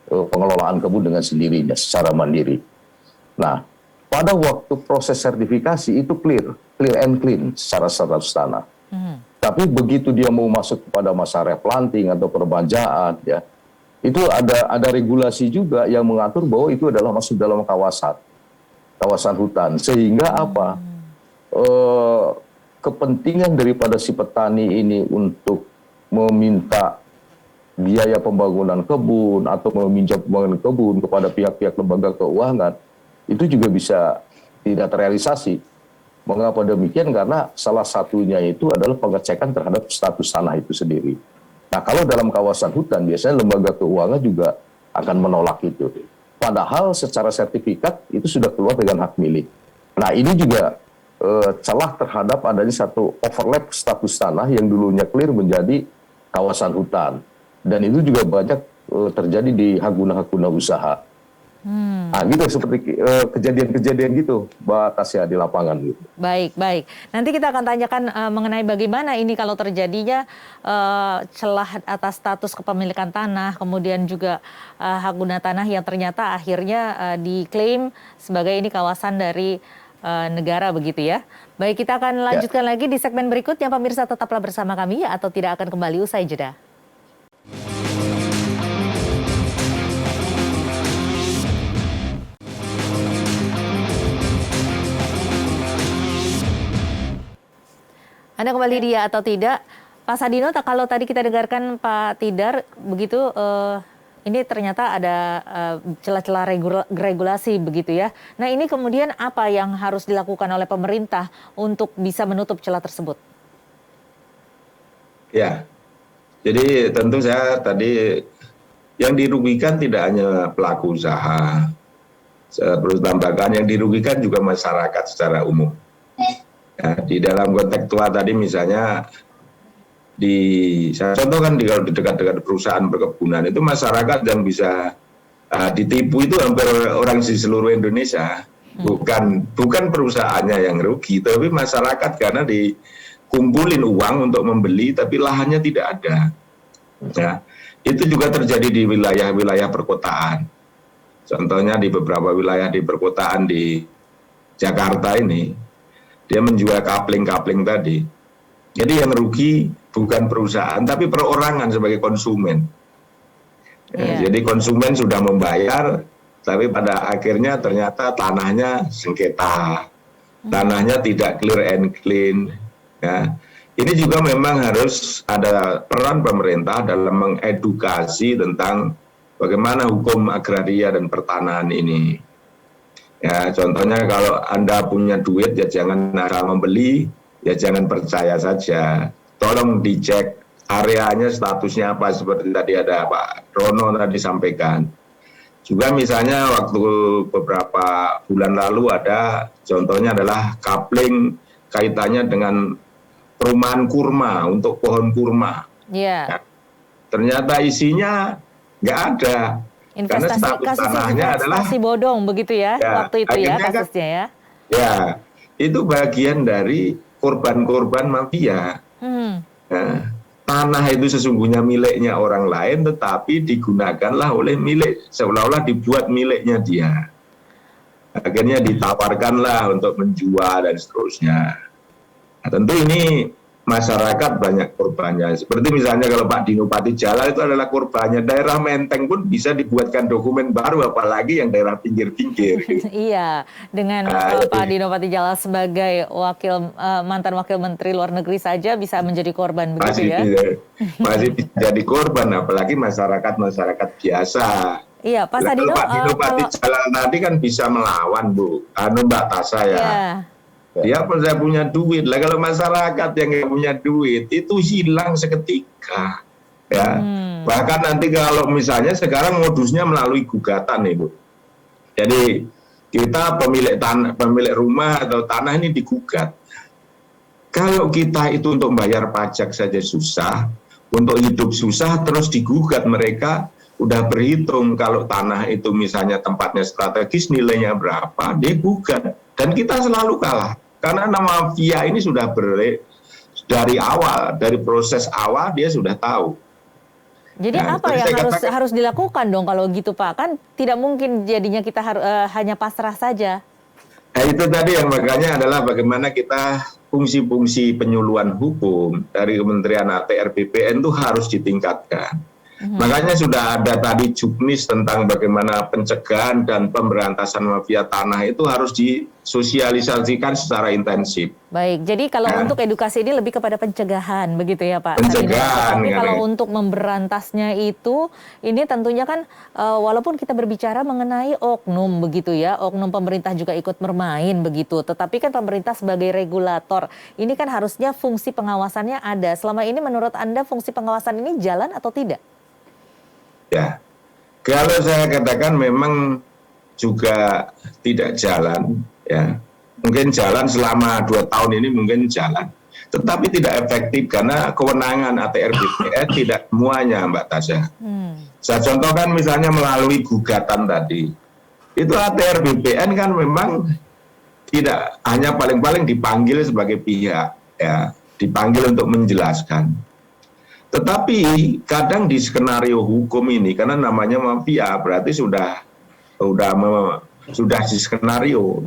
pengelolaan kebun dengan sendirinya, secara mandiri. Nah, pada waktu proses sertifikasi itu clear and clean secara status tanah. Tapi begitu dia mau masuk kepada masa replanting atau perbajaan, ya, itu ada regulasi juga yang mengatur bahwa itu adalah masuk dalam kawasan hutan, sehingga apa kepentingan daripada si petani ini untuk meminta biaya pembangunan kebun atau meminjam pembangunan kebun kepada pihak-pihak lembaga keuangan, itu juga bisa tidak terrealisasi. Mengapa demikian? Karena salah satunya itu adalah pengecekan terhadap status tanah itu sendiri. Nah, kalau dalam kawasan hutan, biasanya lembaga keuangan juga akan menolak itu. Padahal secara sertifikat itu sudah keluar dengan hak milik. Nah, ini juga celah terhadap adanya satu overlap status tanah yang dulunya clear menjadi kawasan hutan. Dan itu juga banyak terjadi di hak guna usaha. Nah, gitu seperti kejadian-kejadian gitu, Mbak Tasya, di lapangan gitu. Baik. Nanti kita akan tanyakan mengenai bagaimana ini kalau terjadinya celah atas status kepemilikan tanah, kemudian juga hak guna tanah yang ternyata akhirnya diklaim sebagai ini kawasan dari negara begitu ya. Baik, kita akan lanjutkan lagi di segmen berikutnya. Pemirsa tetaplah bersama kami atau tidak akan kembali usai jeda. Anda kembali dia atau tidak, Pak Sadino, kalau tadi kita dengarkan Pak Tidar, begitu ini ternyata ada celah-celah regulasi begitu ya. Nah, ini kemudian apa yang harus dilakukan oleh pemerintah untuk bisa menutup celah tersebut? Ya, jadi tentu saya tadi yang dirugikan tidak hanya pelaku usaha, saya perlu tambahkan yang dirugikan juga masyarakat secara umum. Ya, di dalam konteks tua tadi misalnya saya contohkan kalau di dekat-dekat perusahaan perkebunan itu masyarakat yang bisa ditipu itu hampir orang di seluruh Indonesia, bukan perusahaannya yang rugi, tapi masyarakat karena dikumpulin uang untuk membeli tapi lahannya tidak ada. Ya, itu juga terjadi di wilayah-wilayah perkotaan. Contohnya di beberapa wilayah di perkotaan di Jakarta ini, dia menjual kapling-kapling tadi. Jadi yang rugi bukan perusahaan, tapi perorangan sebagai konsumen. Jadi konsumen sudah membayar, tapi pada akhirnya ternyata tanahnya sengketa, tanahnya tidak clear and clean. Ya. Ini juga memang harus ada peran pemerintah dalam mengedukasi tentang bagaimana hukum agraria dan pertanahan ini. Ya, contohnya kalau Anda punya duit ya jangan asal membeli, ya jangan percaya saja. Tolong dicek areanya statusnya apa, seperti tadi ada Pak Rono tadi sampaikan. Juga misalnya waktu beberapa bulan lalu ada contohnya adalah kapling kaitannya dengan perumahan kurma untuk pohon kurma. Iya. Ya, ternyata isinya nggak ada. Investasi, kasus investasi bodong begitu ya, waktu itu ya kasusnya ya. Ya, itu bagian dari korban-korban mafia. Nah, tanah itu sesungguhnya miliknya orang lain, tetapi digunakanlah oleh seolah-olah dibuat miliknya dia. Akhirnya ditawarkanlah untuk menjual dan seterusnya. Nah, tentu ini masyarakat banyak korbannya. Seperti misalnya kalau Pak Dino Patijala itu adalah korbannya. Daerah Menteng pun bisa dibuatkan dokumen baru, apalagi yang daerah pinggir-pinggir. Iya, dengan Pak Dino Patijala sebagai mantan wakil Menteri Luar Negeri saja bisa menjadi korban begitu ya? Masih bisa jadi korban, apalagi masyarakat biasa. Iya, Pak Sadino. Pak Dino Patijala tadi kan bisa melawan, Bu. Mbak Tasya ya. Iya. Dia pun saya punya duit lah. Kalau masyarakat yang nggak punya duit itu hilang seketika, ya. Bahkan nanti kalau misalnya sekarang modusnya melalui gugatan nih, Bu. Jadi kita pemilik rumah atau tanah ini digugat. Kalau kita itu untuk bayar pajak saja susah, untuk hidup susah, terus digugat, mereka udah berhitung kalau tanah itu misalnya tempatnya strategis nilainya berapa, dia gugat. Dan kita selalu kalah. Karena nama mafia ini sudah dari awal, dari proses awal dia sudah tahu. Jadi apa yang harus dilakukan dong kalau gitu Pak? Kan tidak mungkin jadinya kita hanya pasrah saja. Nah, itu tadi yang makanya adalah bagaimana kita fungsi-fungsi penyuluhan hukum dari Kementerian ATR BPN itu harus ditingkatkan. Makanya sudah ada tadi juknis tentang bagaimana pencegahan dan pemberantasan mafia tanah itu harus disosialisasikan secara intensif. Baik, jadi kalau untuk edukasi ini lebih kepada pencegahan, begitu ya Pak? Pencegahan. Tapi kalau untuk memberantasnya itu, ini tentunya kan walaupun kita berbicara mengenai oknum begitu ya, oknum pemerintah juga ikut bermain begitu. Tetapi kan pemerintah sebagai regulator, ini kan harusnya fungsi pengawasannya ada. Selama ini menurut Anda fungsi pengawasan ini jalan atau tidak? Ya, kalau saya katakan memang juga tidak jalan, ya. Mungkin jalan selama 2 tahun ini mungkin jalan, tetapi tidak efektif karena kewenangan ATR BPN tidak semuanya, Mbak Tasya. Saya contohkan misalnya melalui gugatan tadi, itu ATR BPN kan memang tidak hanya paling-paling dipanggil sebagai pihak, ya, dipanggil untuk menjelaskan. Tetapi kadang di skenario hukum ini, karena namanya mafia, berarti sudah di skenario.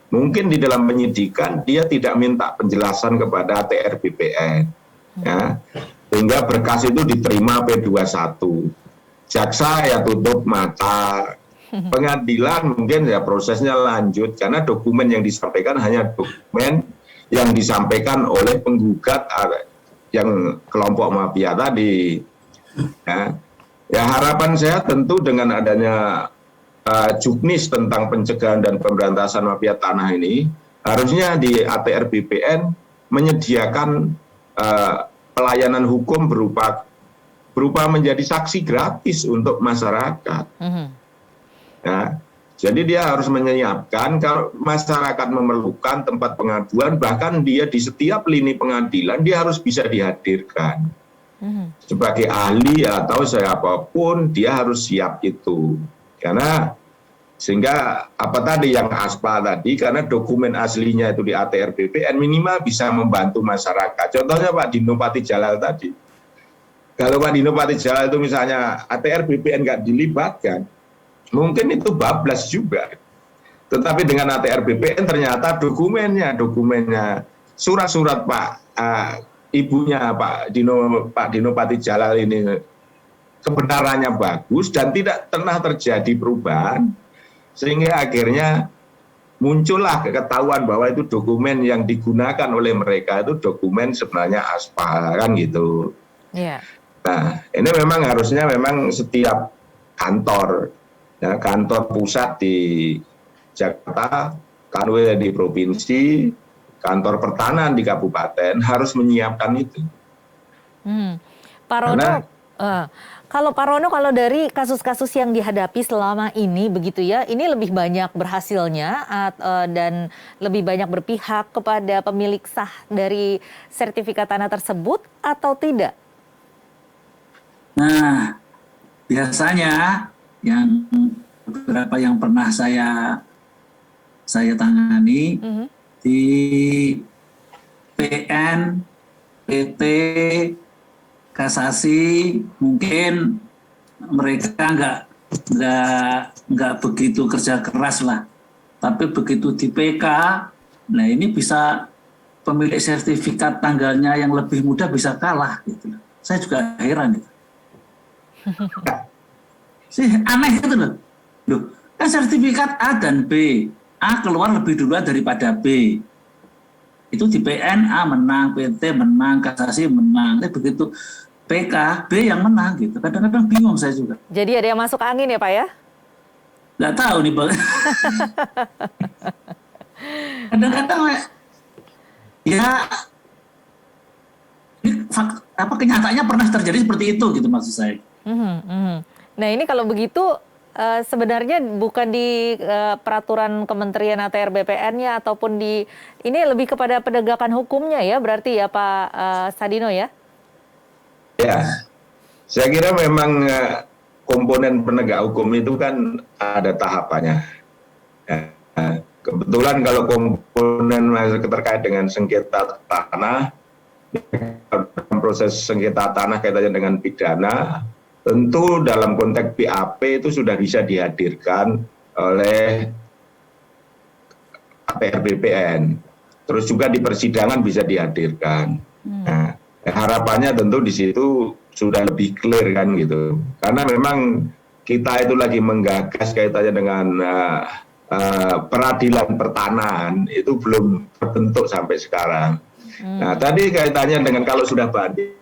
Mungkin di dalam penyidikan dia tidak minta penjelasan kepada ATR BPN, ya, sehingga berkas itu diterima P21. Jaksa ya tutup mata. Pengadilan mungkin ya prosesnya lanjut karena dokumen yang disampaikan hanya dokumen yang disampaikan oleh penggugat yang kelompok mafia tadi. Ya harapan saya tentu dengan adanya juknis tentang pencegahan dan pemberantasan mafia tanah ini, harusnya di ATR BPN menyediakan pelayanan hukum berupa menjadi saksi gratis untuk masyarakat. Ya, jadi dia harus menyiapkan kalau masyarakat memerlukan tempat pengaduan, bahkan dia di setiap lini pengadilan dia harus bisa dihadirkan sebagai ahli atau siapapun, dia harus siap itu. Karena sehingga apa tadi yang aspal tadi, karena dokumen aslinya itu di ATR BPN minimal bisa membantu masyarakat. Contohnya Pak Dino Patijalal tadi. Kalau Pak Dino Patijalal itu misalnya ATR BPN nggak dilibatkan, mungkin itu bablas juga. Tetapi dengan ATR BPN ternyata dokumennya surat-surat ibunya Pak Dino Patijalal ini kebenarannya bagus dan tidak pernah terjadi perubahan, sehingga akhirnya muncullah ketahuan bahwa itu dokumen yang digunakan oleh mereka itu dokumen sebenarnya aspal kan gitu. Yeah. Nah, ini memang harusnya memang setiap kantor, ya, kantor pusat di Jakarta, kanwil di provinsi, kantor pertanahan di kabupaten harus menyiapkan itu. Pak Rono, kalau Pak Rono, kalau dari kasus-kasus yang dihadapi selama ini begitu ya, ini lebih banyak berhasilnya dan lebih banyak berpihak kepada pemilik sah dari sertifikat tanah tersebut atau tidak? Nah, biasanya yang beberapa yang pernah saya tangani di PN, PT, kasasi, mungkin mereka nggak begitu kerja keras lah, tapi begitu di PK, nah ini bisa pemilik sertifikat tanggalnya yang lebih muda bisa kalah gitu. Saya juga heran gitu. Sih aneh gitu loh. Kan sertifikat A dan B, A keluar lebih duluan daripada B. Itu di PN A menang, PT menang, kasasi menang. Tapi begitu PK B yang menang gitu. Kadang-kadang bingung saya juga. Jadi ada yang masuk angin ya Pak ya? Nggak tahu nih Pak. Kadang-kadang ya kenyataannya pernah terjadi seperti itu gitu maksud saya. Nah ini kalau begitu sebenarnya bukan di peraturan Kementerian ATR BPN-nya ataupun di ini lebih kepada penegakan hukumnya ya berarti ya Pak Sadino ya? Ya, saya kira memang komponen penegak hukum itu kan ada tahapannya. Ya, kebetulan kalau komponen terkait dengan sengketa tanah, proses sengketa tanah kaitannya dengan pidana, tentu dalam konteks BAP itu sudah bisa dihadirkan oleh ATR BPN. Terus juga di persidangan bisa dihadirkan. Nah, harapannya tentu di situ sudah lebih clear kan gitu. Karena memang kita itu lagi menggagas kaitannya dengan peradilan pertanahan itu belum terbentuk sampai sekarang. Nah, tadi kaitannya dengan kalau sudah banding,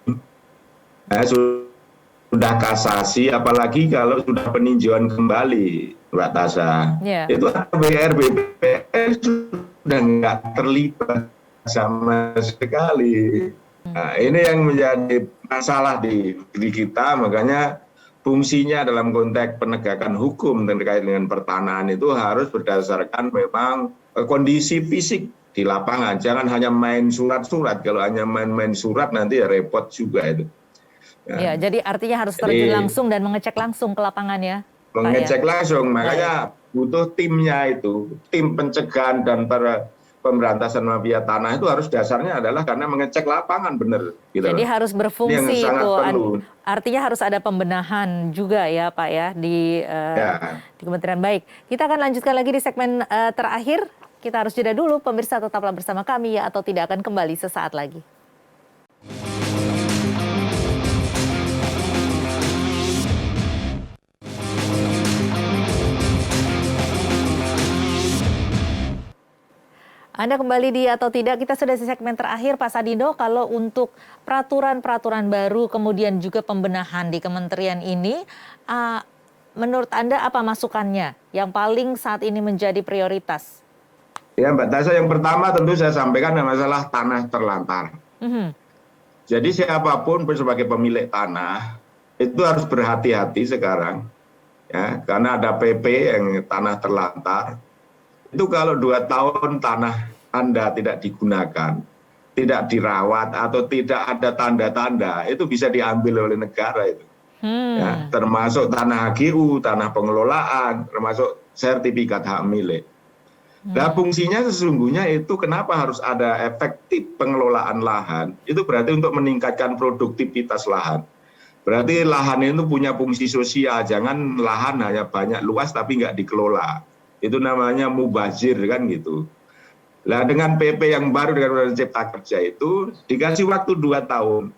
sudah kasasi, apalagi kalau sudah peninjauan kembali, Mbak Tasha, itu APR BPN sudah nggak terlibat sama sekali. Nah, ini yang menjadi masalah di kita, makanya fungsinya dalam konteks penegakan hukum terkait dengan pertanahan itu harus berdasarkan memang kondisi fisik di lapangan. Jangan hanya main surat-surat. Kalau hanya main-main surat nanti ya repot juga itu. Ya, jadi artinya harus terjun langsung dan mengecek langsung ke lapangan ya. Mengecek langsung, makanya butuh timnya itu. Tim pencegahan dan pemberantasan mafia tanah itu harus dasarnya adalah karena mengecek lapangan benar. Gitu. Jadi harus berfungsi itu. Perlu. Artinya harus ada pembenahan juga ya Pak ya di Kementerian. Baik, kita akan lanjutkan lagi di segmen terakhir. Kita harus jeda dulu, pemirsa tetaplah bersama kami ya atau tidak akan kembali sesaat lagi. Anda kembali di atau tidak, kita sudah di segmen terakhir Pak Sadindo. Kalau untuk peraturan-peraturan baru kemudian juga pembenahan di kementerian ini, menurut Anda apa masukannya yang paling saat ini menjadi prioritas? Ya Mbak Tasha, yang pertama tentu saya sampaikan masalah tanah terlantar. Jadi siapapun sebagai pemilik tanah itu harus berhati-hati sekarang, ya, karena ada PP yang tanah terlantar. Itu kalau 2 tahun tanah Anda tidak digunakan, tidak dirawat atau tidak ada tanda-tanda, itu bisa diambil oleh negara itu. Ya, termasuk tanah HGU, tanah pengelolaan, termasuk sertifikat hak milik. Nah, fungsinya sesungguhnya itu kenapa harus ada efektif pengelolaan lahan? Itu berarti untuk meningkatkan produktivitas lahan. Berarti lahan itu punya fungsi sosial, jangan lahan hanya banyak luas tapi nggak dikelola. Itu namanya mubazir kan gitu. Nah, dengan PP yang baru dengan Undang-Undang Cipta Kerja itu dikasih waktu 2 tahun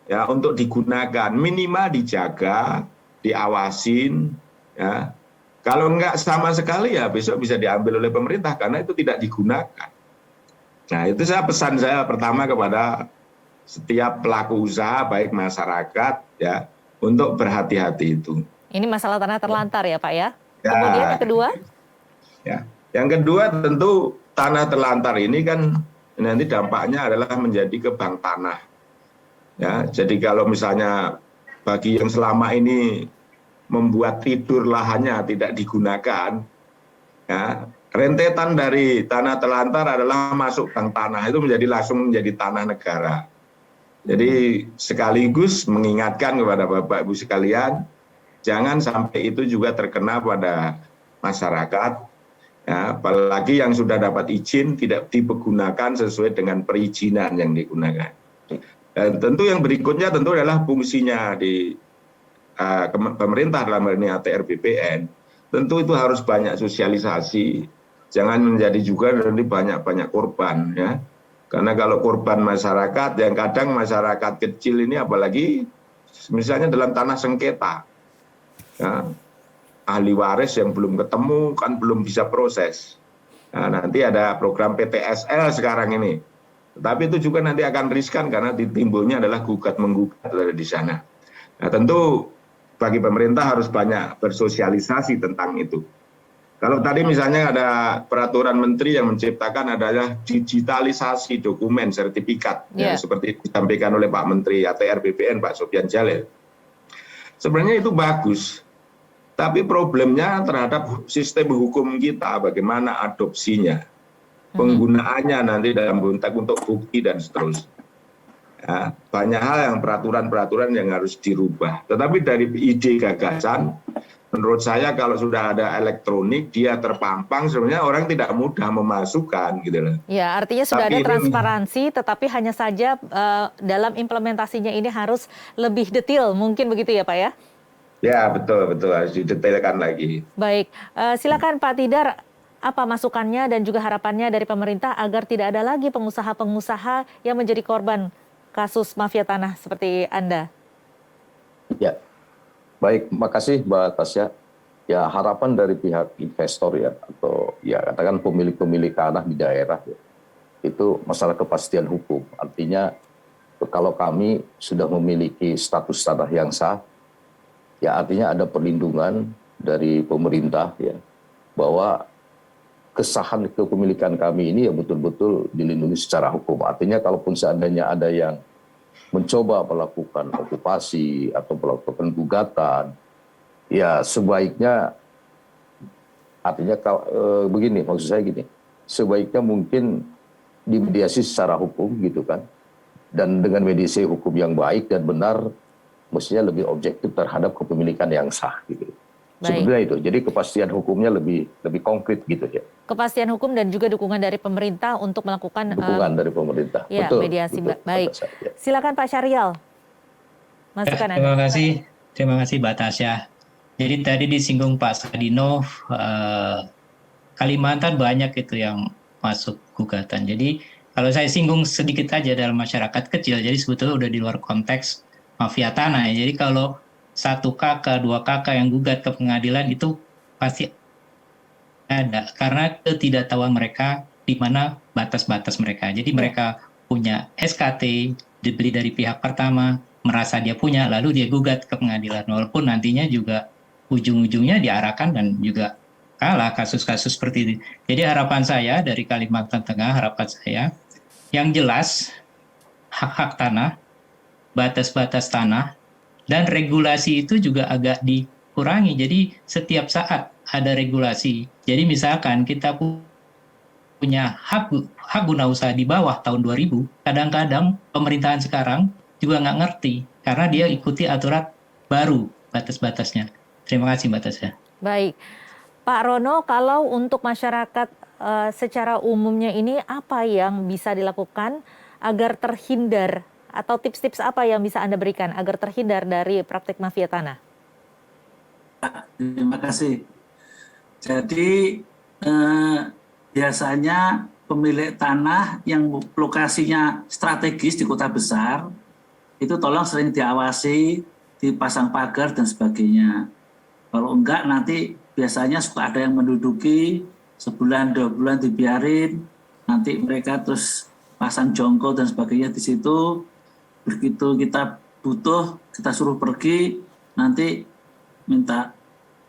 ya untuk digunakan, minimal dijaga, diawasin ya. Kalau enggak sama sekali ya besok bisa diambil oleh pemerintah karena itu tidak digunakan. Nah, itu pesan saya pertama kepada setiap pelaku usaha baik masyarakat ya untuk berhati-hati itu. Ini masalah tanah terlantar ya Pak ya. Kemudian yang kedua? Ya, yang kedua tentu tanah terlantar ini kan nanti dampaknya adalah menjadi ke bank tanah. Ya, jadi kalau misalnya bagi yang selama ini membuat tidur lahannya tidak digunakan, ya, rentetan dari tanah terlantar adalah masuk bank tanah itu langsung menjadi tanah negara. Jadi sekaligus mengingatkan kepada Bapak Ibu sekalian, jangan sampai itu juga terkena pada masyarakat. Ya, apalagi yang sudah dapat izin tidak dipergunakan sesuai dengan perizinan yang digunakan. Dan tentu yang berikutnya tentu adalah fungsinya di pemerintah dalam hal ini ATR BPN. Tentu itu harus banyak sosialisasi, jangan menjadi juga nanti banyak korban ya. Karena kalau korban masyarakat, yang kadang masyarakat kecil ini apalagi misalnya dalam tanah sengketa, ya, ahli waris yang belum ketemu kan belum bisa proses. Nah, nanti ada program PTSL sekarang ini. Tetapi itu juga nanti akan riskan karena timbulnya adalah gugat-menggugat di sana. Nah, tentu bagi pemerintah harus banyak bersosialisasi tentang itu. Kalau tadi misalnya ada peraturan menteri yang menciptakan adalah digitalisasi dokumen sertifikat, ya, seperti disampaikan oleh Pak Menteri ATR BPN, Pak Sofyan Jalil. Sebenarnya itu bagus. Tapi problemnya terhadap sistem hukum kita, bagaimana adopsinya, penggunaannya nanti dalam konteks untuk bukti dan seterusnya. Ya, banyak hal yang peraturan-peraturan yang harus dirubah. Tetapi dari ide gagasan, menurut saya kalau sudah ada elektronik, dia terpampang, sebenarnya orang tidak mudah memasukkan. Gitu loh. Ya, artinya sudah ada transparansi, tetapi hanya saja dalam implementasinya ini harus lebih detail, mungkin begitu ya Pak ya? Ya, betul harus didetailkan lagi. Baik, silakan Pak Tidar, apa masukannya dan juga harapannya dari pemerintah agar tidak ada lagi pengusaha-pengusaha yang menjadi korban kasus mafia tanah seperti Anda? Ya, baik, makasih Mbak Tasya. Ya, harapan dari pihak investor ya, atau ya katakan pemilik-pemilik tanah di daerah ya, itu masalah kepastian hukum. Artinya kalau kami sudah memiliki status tanah yang sah, ya artinya ada perlindungan dari pemerintah ya, bahwa kesahan kepemilikan kami ini ya betul-betul dilindungi secara hukum. Artinya kalaupun seandainya ada yang mencoba melakukan okupasi atau melakukan gugatan, ya sebaiknya, artinya begini, maksud saya gini, sebaiknya mungkin dimediasi secara hukum gitu kan, dan dengan mediasi hukum yang baik dan benar, mestinya lebih objektif terhadap kepemilikan yang sah gitu. Sebenarnya itu, jadi kepastian hukumnya lebih konkret gitu ya. Kepastian hukum dan juga dukungan dari pemerintah untuk melakukan dukungan dari pemerintah. Ya, betul, mediasi. Betul, baik. Ya. Silakan Pak Syarial. Masukan Terima kasih Mbak Tasya. Jadi tadi disinggung Pak Sadino, Kalimantan banyak itu yang masuk gugatan. Jadi kalau saya singgung sedikit aja dalam masyarakat kecil, jadi sebetulnya udah di luar konteks mafia tanah ya. Jadi kalau 1 kakak, 2 kakak yang gugat ke pengadilan itu pasti ada, karena ketidaktahuan mereka di mana batas-batas mereka. Jadi mereka punya SKT, dibeli dari pihak pertama, merasa dia punya, lalu dia gugat ke pengadilan. Walaupun nantinya juga ujung-ujungnya diarahkan dan juga kalah kasus-kasus seperti ini. Jadi harapan saya dari Kalimantan Tengah, harapan saya yang jelas hak-hak tanah, batas-batas tanah, dan regulasi itu juga agak dikurangi. Jadi setiap saat ada regulasi. Jadi misalkan kita punya hak guna usaha di bawah tahun 2000, kadang-kadang pemerintahan sekarang juga nggak ngerti karena dia ikuti aturan baru batas-batasnya. Terima kasih Mbak Tasya. Baik, Pak Rono, kalau untuk masyarakat secara umumnya ini apa yang bisa dilakukan agar terhindar, atau tips-tips apa yang bisa Anda berikan agar terhindar dari praktik mafia tanah? Terima kasih. Jadi biasanya pemilik tanah yang lokasinya strategis di kota besar, itu tolong sering diawasi, dipasang pagar dan sebagainya. Kalau enggak nanti biasanya suka ada yang menduduki, sebulan 2 bulan dibiarin, nanti mereka terus pasang jongkol dan sebagainya di situ. Begitu kita butuh, kita suruh pergi, nanti minta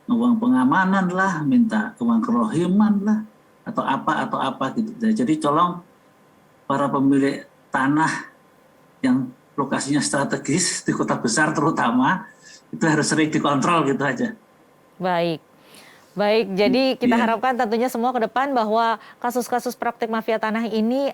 uang pengamanan lah, minta uang kerohiman lah, atau apa gitu. Jadi tolong para pemilik tanah yang lokasinya strategis di kota besar terutama, itu harus sering dikontrol gitu aja. Baik, jadi kita harapkan tentunya semua ke depan bahwa kasus-kasus praktik mafia tanah ini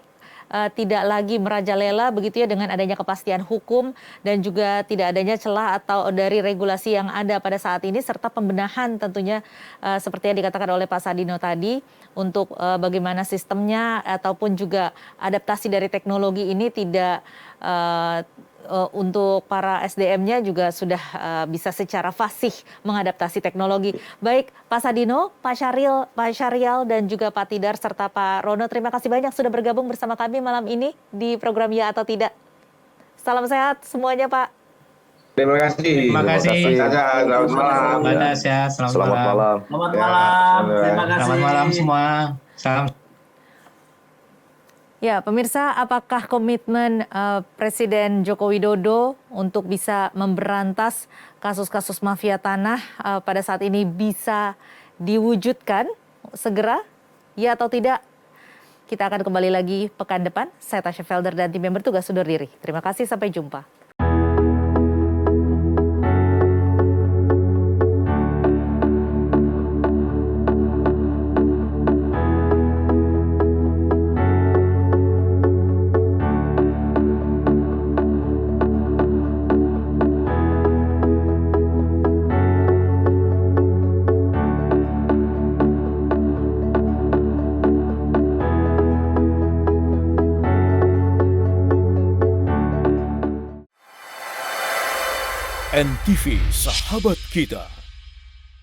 tidak lagi merajalela begitu ya, dengan adanya kepastian hukum dan juga tidak adanya celah atau dari regulasi yang ada pada saat ini, serta pembenahan tentunya seperti yang dikatakan oleh Pak Sadino tadi untuk bagaimana sistemnya ataupun juga adaptasi dari teknologi ini tidak untuk para SDM-nya juga sudah bisa secara fasih mengadaptasi teknologi. Baik, Pak Sadino, Pak Syarial, dan juga Pak Tidar, serta Pak Rono, terima kasih banyak sudah bergabung bersama kami malam ini di program Ya atau Tidak. Salam sehat semuanya, Pak. Terima kasih. Terima kasih. Selamat malam. Mbak Tasya, Selamat malam. Selamat malam. Terima kasih. Selamat malam semua. Salam. Ya, pemirsa, apakah komitmen Presiden Joko Widodo untuk bisa memberantas kasus-kasus mafia tanah pada saat ini bisa diwujudkan segera? Ya atau tidak? Kita akan kembali lagi pekan depan. Saya Tasya Felder dan tim yang bertugas undur diri. Terima kasih, sampai jumpa. NTV Sahabat Kita.